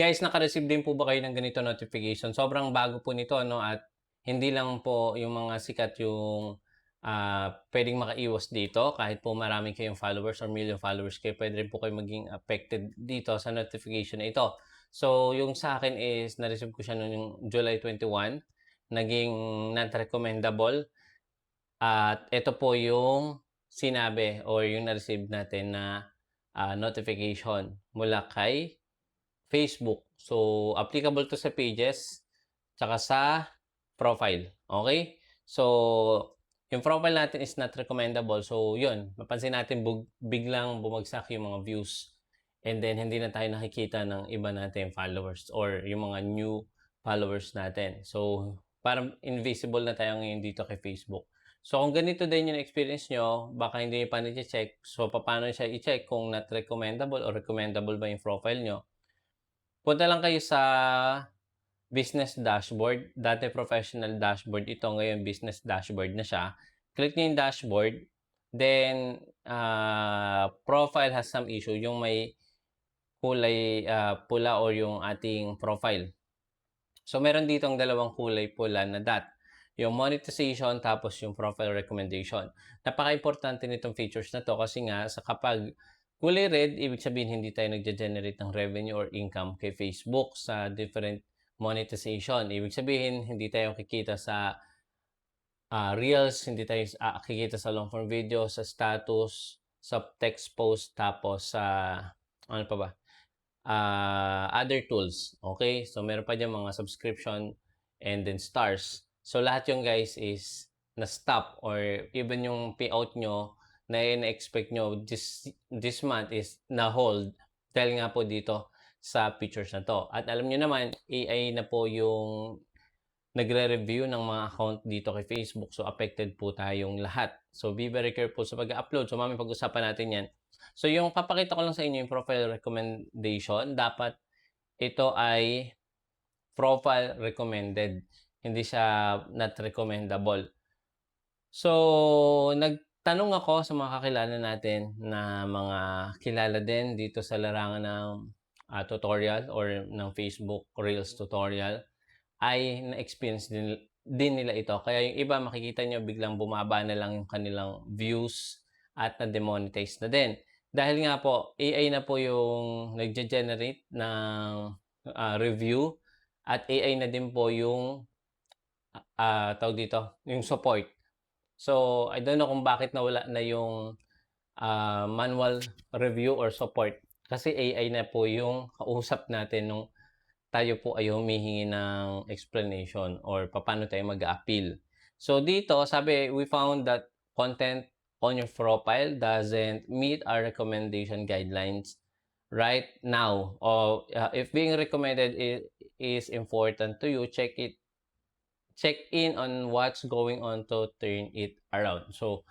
Guys, naka-receive din po ba kayo ng ganito notification? Sobrang bago po nito, no, at hindi lang po yung mga sikat yung, puwedeng makaiwas dito. Kahit po marami kayong followers or million followers kayo, puwede rin po kayo maging affected dito sa notification na ito. So, yung sa akin is na-receive ko siya noong July 21, naging not recommendable, at ito po yung sinabi or yung na-receive natin na, notification mula kay Facebook. So, applicable 'to sa pages tsaka sa profile, okay. So, yung profile natin is not recommendable. So, yun, mapansin natin biglang bumagsak yung mga views, and then hindi na tayo nakikita ng iba nating followers or yung mga new followers natin. So, parang invisible na tayo ngayon dito kay Facebook. So, kung ganito din yung experience nyo, baka hindi nyo pa nache-check. So, paano siya i-check kung not recommendable or recommendable ba yung profile nyo? Punta lang kayo sa business dashboard. Dati professional dashboard ito, ngayon business dashboard na siya. Click niyo yung dashboard, then, profile has some issue, yung may kulay, pula or yung ating profile. So, meron ditong dalawang kulay pula na dot, yung monetization tapos yung profile recommendation. Napaka-importante nitong features na 'to kasi nga sa kapag kulay red, ibig sabihin hindi tayo nagge-generate ng revenue or income kay Facebook sa different monetization. Ibig sabihin hindi tayo kikita sa, reels, hindi tayo, kikita sa long form video, sa status, sa text post, tapos sa ano pa ba? Other tools, okay. So, meron pa diyang mga subscription and then stars. So, lahat yung guys is na-stop or even yung payout nyo na ina-expect nyo this month is na-hold dahil nga po dito sa features na 'to. At alam niyo naman, AI na po yung nagre-review ng mga account dito kay Facebook. So, affected po tayong lahat. So, be very careful sa pag-upload. So, mamaya pag-usapan natin 'yan. So, yung papakita ko lang sa inyo yung profile recommendation, dapat ito ay profile recommended, hindi siya not recommendable. So, nagtanong ako sa mga kakilala natin na mga kilala din dito sa larangan ng, tutorial or ng Facebook Reels tutorial, ay na-experience din nila ito. Kaya yung iba makikita nyo biglang bumaba na lang yung kanilang views at na-demonetize na din. Dahil nga po, AI na po yung nagge-generate ng, review, at AI na din po yung, tawag dito, yung support. So, I don't know kung bakit nawala na yung, manual review or support. Kasi AI na po yung kausap natin nung tayo po ay humihingi ng explanation or paano tayo mag-a-appeal. So dito, sabi, we found that content on your profile doesn't meet our recommendation guidelines right now. Or if being recommended is important to you, check in on what's going on to turn it around. So,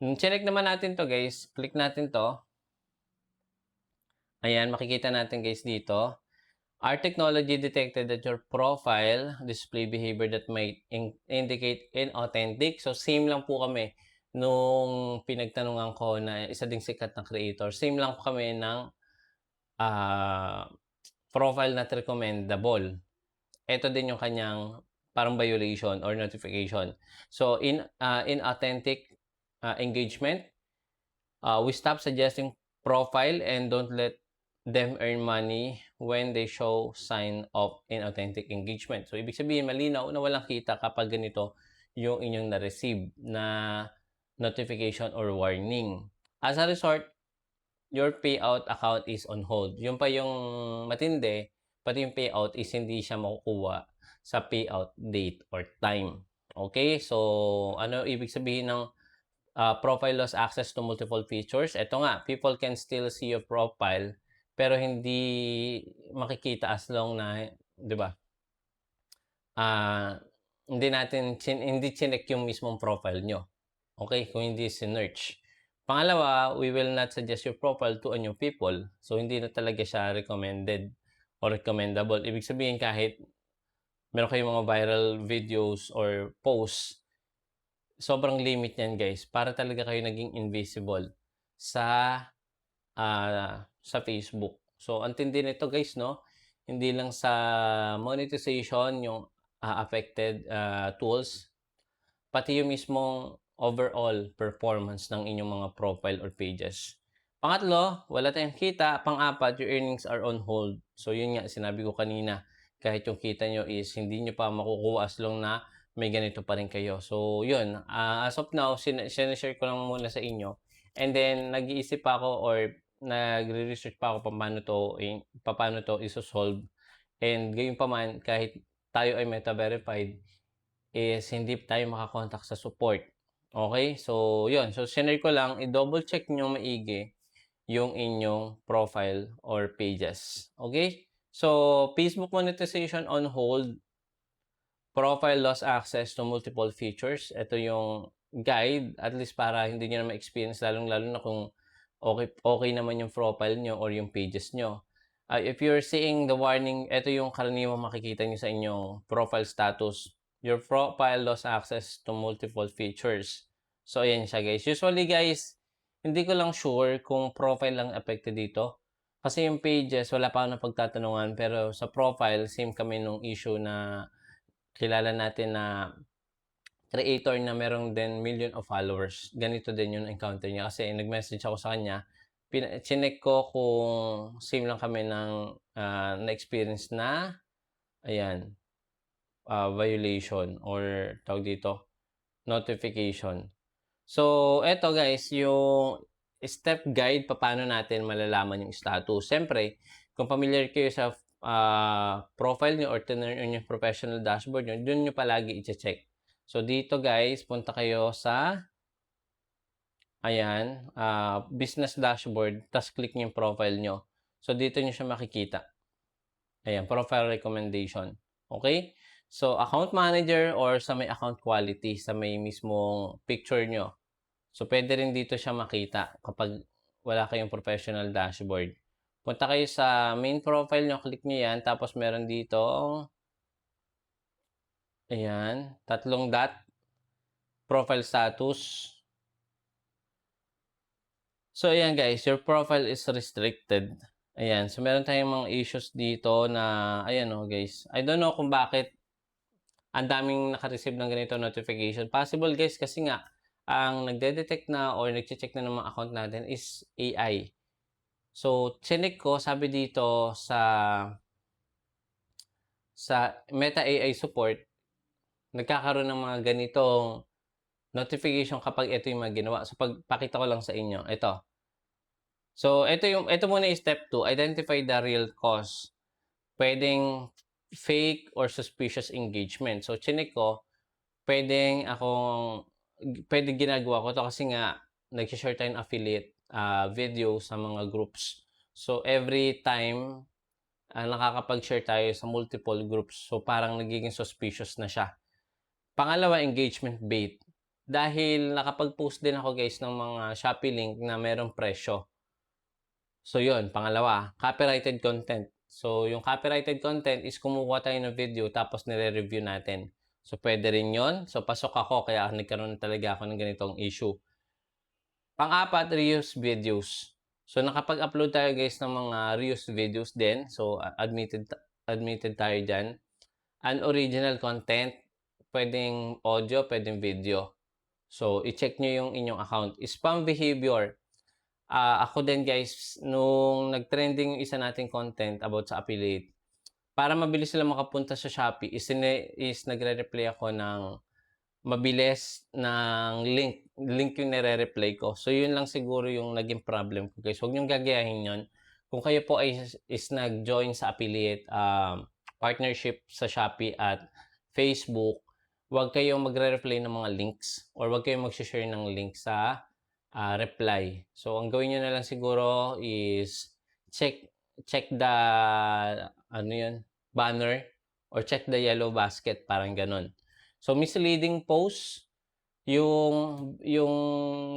chinek naman natin to guys. Click natin to. Ayan, makikita natin guys dito. Our technology detected that your profile display behavior that might indicate inauthentic. So, same lang po kami nung pinagtanungan ko na isa ding sikat na creator. Same lang po kami ng, ah, profile not recommendable. Ito din yung kanyang parang violation or notification. So, inauthentic, engagement. We stop suggesting profile and don't let them earn money when they show sign of inauthentic engagement. So, ibig sabihin, malinaw na walang kita kapag ganito yung inyong na-receive na notification or warning. As a result, your payout account is on hold. Yung pa yung matindi, pati yung payout is hindi siya makukuha sa payout date or time. Okay? So, ano ibig sabihin ng profile loss access to multiple features? Ito nga, people can still see your profile pero hindi makikita as long na, 'di ba? Hindi chinek yung mismong profile nyo. Okay? Kung hindi sinearch. Pangalawa, we will not suggest your profile to a new people. So, hindi na talaga siya recommended or recommendable. Ibig sabihin, kahit meron kayong mga viral videos or posts, sobrang limit niyan guys, para talaga kayo naging invisible sa, sa Facebook. So, ang tindi nito guys 'no, hindi lang sa monetization yung, affected, tools, pati yung mismong overall performance ng inyong mga profile or pages. Pangatlo, wala tayong kita. Pang-apat, your earnings are on hold. So yun nga, sinabi ko kanina, kahit yung kita nyo is hindi nyo pa makukuha as long na may ganito pa rin kayo. So yun, as of now, sinashare ko lang muna sa inyo. And then, nag-iisip pa ako or nagre-research pa ako paano to iso-solve. And gayon pa man, kahit tayo ay meta-verified, is hindi tayo makakontak sa support. Okay? So, yun. So, sinare ko lang, i-double check nyo maigi yung inyong profile or pages. Okay? So, Facebook monetization on hold, profile lost access to multiple features. Ito yung guide, at least para hindi nyo na ma-experience, lalong-lalo na kung okay naman yung profile nyo or yung pages nyo. If you're seeing the warning, ito yung karaniwang makikita nyo sa inyong profile status. Your profile lost access to multiple features. So, ayan siya guys. Usually guys, hindi ko lang sure kung profile lang affected dito. Kasi yung pages, wala pa ako napagtatanungan. Pero sa profile, same kami nung issue na kilala natin na creator na merong din million of followers. Ganito din yung encounter niya. Kasi nag-message ako sa kanya, chinek ko kung same lang kami ng na-experience na, ayan, violation or tawag dito, notification. So, eto guys, yung step guide paano natin malalaman yung status. Siyempre, kung familiar kayo sa profile nyo or turn on yung professional dashboard nyo, dun nyo palagi i-check. So, dito guys, punta kayo sa, ayan, business dashboard, tapos click nyo yung profile nyo. So, dito nyo siya makikita. Ayan, profile recommendation. Okay? So, account manager or sa may account quality, sa may mismong picture nyo. So, pwede rin dito siya makita kapag wala kayong professional dashboard. Punta kayo sa main profile nyo, click nyo yan, tapos meron dito, ayan, 3 dot, profile status. So, ayan guys, your profile is restricted. Ayan, so meron tayong mga issues dito na, ayan guys, I don't know kung bakit ang daming naka-receive ng ganito notification. Possible guys kasi nga, ang nagde-detect na or nagche-check na ng mga account natin is AI. So, chinek ko, sabi dito sa Meta AI support, nagkakaroon ng mga ganitong notification kapag ito yung mga ginawa. So, pagpakita ko lang sa inyo, ito. So, ito muna yung step 2, identify the real cause. Pwedeng fake or suspicious engagement. So, chinek ko, pwedeng ginagawa ko to kasi nga, nag-share tayo ng affiliate video sa mga groups. So, every time nakakapag-share tayo sa multiple groups. So, parang nagiging suspicious na siya. Pangalawa, engagement bait. Dahil nakapag-post din ako guys ng mga Shopee link na merong presyo. So, yun. Pangalawa, copyrighted content. So, yung copyrighted content is kumukuha tayo ng video tapos nire-review natin. So, pwede rin yun. So, pasok ako kaya nagkaroon talaga ako ng ganitong issue. Pang-apat, reuse videos. So, nakapag-upload tayo guys ng mga reuse videos din. So, admitted tayo dyan. Unoriginal content, pwedeng audio, pwedeng video. So, i-check nyo yung inyong account. Spam behavior. Ako din guys, nung nag-trending yung isa nating content about sa affiliate, para mabilis sila makapunta sa Shopee, is nagre-reply ako ng mabilis ng link yung nire-reply ko. So, yun lang siguro yung naging problem ko guys. Huwag niyong gagayahin yun. Kung kayo po is nag-join sa affiliate partnership sa Shopee at Facebook, huwag kayong magre-reply ng mga links or huwag kayong mag-share ng link sa reply. So, ang gawin nyo na lang siguro is check the banner or check the yellow basket, parang ganun. So, misleading post, yung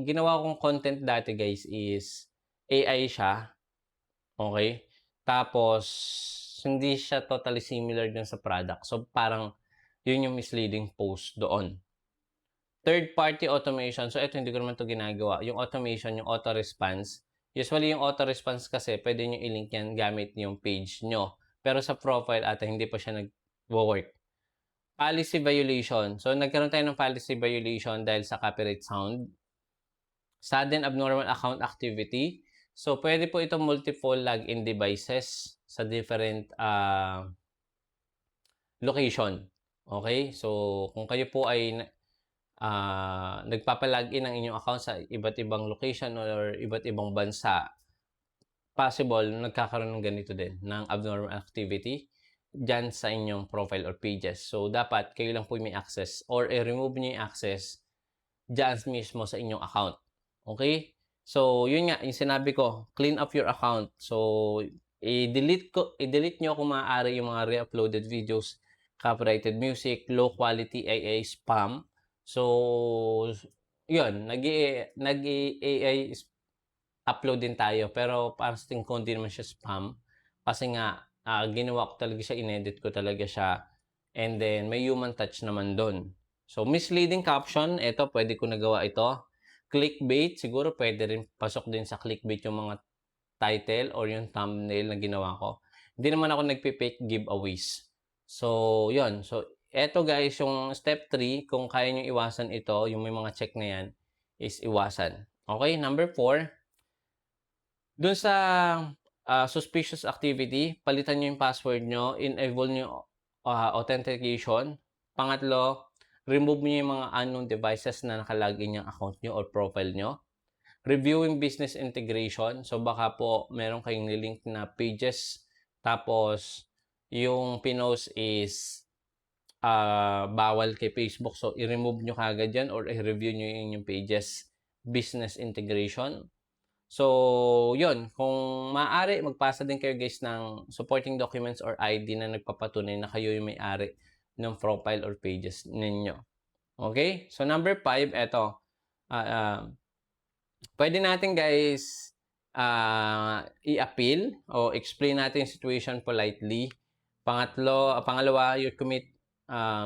ginawa kong content dati guys is AI siya. Okay? Tapos, hindi siya totally similar dun sa product. So, parang yun yung misleading post doon. Third-party automation. So, ito hindi ko naman ito ginagawa. Yung automation, yung auto-response. Usually, yung auto-response kasi, pwede nyo i-link yan gamit yung page nyo. pero sa profile ata hindi pa siya nagwo-work. Policy violation. So, nagkaroon tayo ng policy violation dahil sa copyright sound. Sudden abnormal account activity. So, pwede po itong multiple login devices sa different location. Okay? So, kung kayo po ay nagpapalagin ng inyong account sa iba't ibang location or iba't ibang bansa, possible nagkakaroon ng ganito din, ng abnormal activity dyan sa inyong profile or pages. So, dapat kayo lang po may access or i-remove nyo yung access dyan mismo sa inyong account. Okay? So, yun nga, yung sinabi ko, clean up your account. So, i-delete nyo kung maaari yung mga re-uploaded videos, copyrighted music, low quality AA spam. So, yun, nag-AI upload din tayo, pero parang sa tingin ko hindi naman siya spam. Kasi nga, ginawa ko talaga siya, inedit ko talaga siya. And then, may human touch naman doon. So, misleading caption, ito, pwede ko nagawa ito. Clickbait, siguro pwede rin pasok din sa clickbait yung mga title or yung thumbnail na ginawa ko. Hindi naman ako nagpipick giveaways. So, yun. So, eto guys, yung step 3, kung kaya nyo iwasan ito, yung may mga check na yan, is iwasan. Okay, number 4, dun sa suspicious activity, palitan nyo yung password nyo, enable nyo authentication. Pangatlo, remove nyo yung mga unknown devices na nakalagin yung account nyo or profile nyo. Reviewing business integration. So, baka po meron kayong nilink na pages. Tapos, yung pinost is bawal kay Facebook. So, i-remove nyo kagad yan or i-review nyo yung pages. Business integration. So, yun. Kung maaari, magpasa din kayo guys ng supporting documents or ID na nagpapatunay na kayo yung may-ari ng profile or pages ninyo. Okay? So, number 5, eto. Pwede natin guys i-appeal o explain natin yung situation politely. Pangalawa,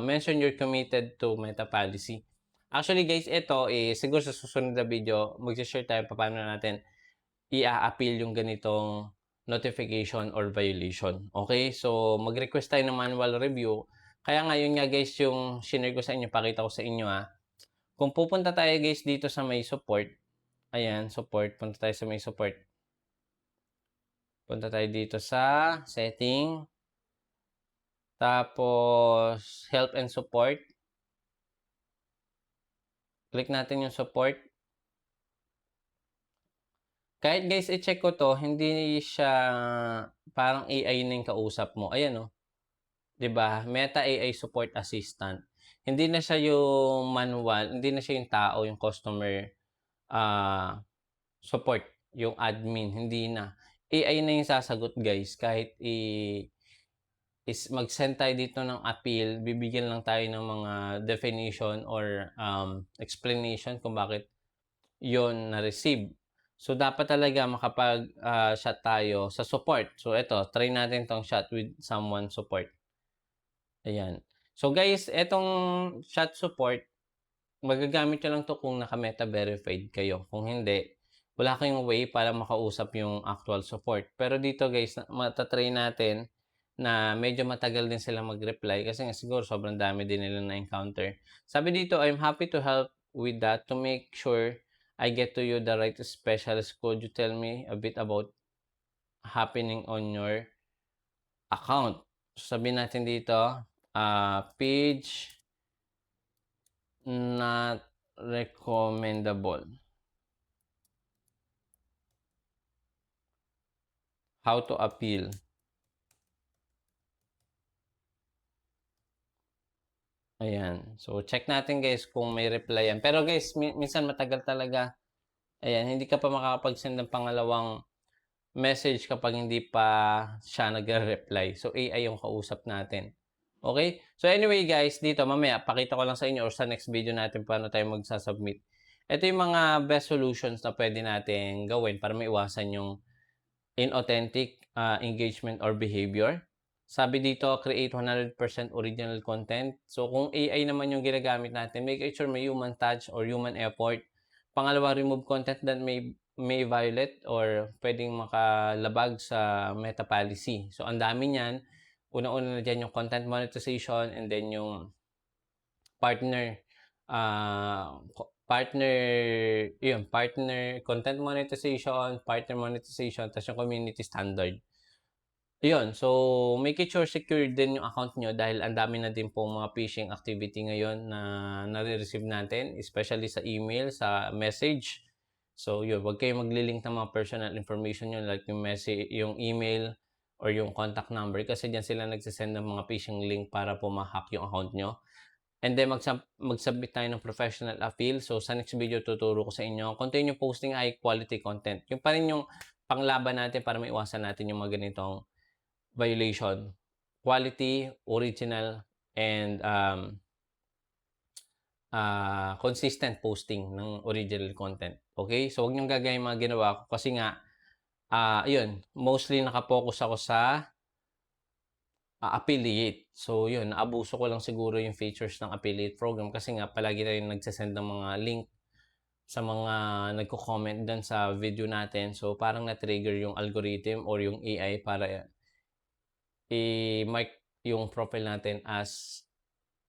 mention you're committed to Meta policy. Actually guys, ito siguro sa susunod na video, mag-share tayo paano natin i-appeal yung ganitong notification or violation. Okay? So, mag-request tayo ng manual review. Kaya ngayon nga guys, yung share ko sa inyo, pakita ko sa inyo Kung pupunta tayo guys dito sa may support, ayan, support, punta tayo sa may support. Punta tayo dito sa setting. Tapos, help and support. Click natin yung support. Kahit guys, i-check ko to, hindi siya parang AI na yung kausap mo. Ayan o. 'Di ba? Meta AI Support Assistant. Hindi na siya yung manual, hindi na siya yung tao, yung customer support, yung admin, hindi na. AI na yung sasagot guys. Kahit mag-send tayo dito ng appeal, bibigyan lang tayo ng mga definition or explanation kung bakit yon na-receive. So, dapat talaga makapag-chat tayo sa support. So, ito, try natin tong chat with someone support. Ayan. So, guys, etong chat support, magagamit nyo lang to kung naka-meta verified kayo. Kung hindi, wala kayong way para makausap yung actual support. Pero dito, guys, matatry natin na medyo matagal din sila mag-reply kasi nga siguro sobrang dami din nila na-encounter. Sabi dito, I'm happy to help with that to make sure I get to you the right specialist. Could you tell me a bit about happening on your account? So, sabihin natin dito, page not recommendable. How to appeal. Ayan. So, check natin guys kung may reply yan. Pero guys, minsan matagal talaga. Ayan, hindi ka pa makakapag-send ng pangalawang message kapag hindi pa siya nagre-reply. So, AI yung kausap natin. Okay? So, anyway guys, dito mamaya, pakita ko lang sa inyo or sa next video natin paano tayo magsasubmit. Ito yung mga best solutions na pwede natin gawin para maiwasan yung inauthentic engagement or behavior. Sabi dito, create 100% original content. So, kung AI naman yung ginagamit natin, make sure may human touch or human effort. Pangalawa, remove content that may may violate or puwedeng makalabag sa Meta policy. So, ang dami niyan. Unang-una na diyan yung content monetization and then yung partner, partner partner content monetization, partner monetization, ta's yung community standard. Iyon, so make it sure secure din yung account niyo dahil ang dami na din pong mga phishing activity ngayon na nare-receive natin, especially sa email, sa message. So yun, huwag kayong magli-link ng mga personal information niyo like yung email or yung contact number kasi diyan sila nagse-send ng mga phishing link para po ma-hack yung account niyo. And then mag-submit tayo ng professional appeal. So sa next video tuturo ko sa inyo, continue posting high quality content. Yung pa rin yung panglaban natin para maiwasan natin yung mga ganitong violation. Quality, original, and consistent posting ng original content. Okay? So, huwag niyong gagawin yung mga ginawa ko kasi nga, yun, mostly nakapokus ako sa affiliate. So, yun, naabuso ko lang siguro yung features ng affiliate program kasi nga palagi tayong nagsasend ng mga link sa mga nagko-comment dun sa video natin. So, parang na-trigger yung algorithm or yung AI para i-mark yung profile natin as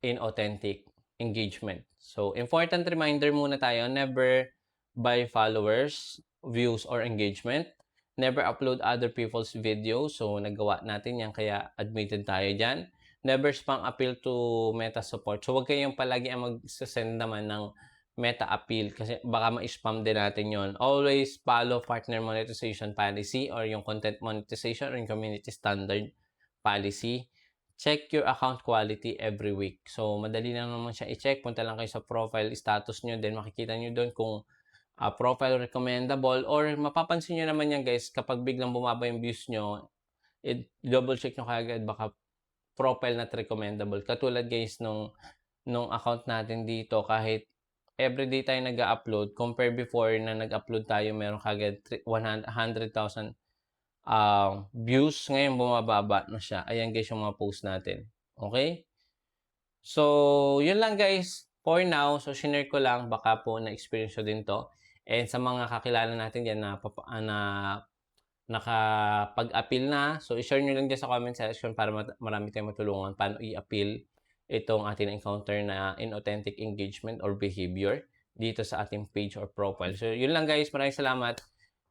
inauthentic engagement. So, important reminder muna tayo, never buy followers, views, or engagement. Never upload other people's videos. So, nagawa natin yan, kaya admitted tayo dyan. Never spam appeal to Meta support. So, huwag kayong palagi ang mag-send naman ng Meta appeal kasi baka ma-spam din natin yon. Always follow partner monetization policy or yung content monetization or yung community standard policy. Check your account quality every week. So, madali lang naman siya i-check. Punta lang kayo sa profile status nyo. Then, makikita nyo doon kung profile recommendable or mapapansin nyo naman yan guys kapag biglang bumaba yung views nyo, double check nyo kagad baka profile not recommendable. Katulad guys nung account natin dito, kahit everyday tayo nag-upload, compare before na nag-upload tayo, meron kagad 100,000 views. Ngayon bumababa na siya. Ayan guys yung mga post natin. Okay? So, yun lang guys for now. So, shinare ko lang. Baka po na-experience din to. And sa mga kakilala natin dyan na nakapag-appeal na, so i-share nyo lang dyan sa comment section para marami tayong matulungan paano i-appeal itong ating encounter na inauthentic engagement or behavior dito sa ating page or profile. So, yun lang guys. Maraming salamat.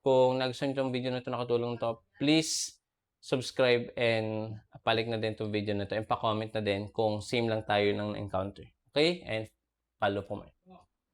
Kung nagustuhan nyo itong video na ito, nakatulong to, please subscribe and palik na din itong video na ito and pa-comment na din kung same lang tayo ng encounter. Okay? And follow po mo.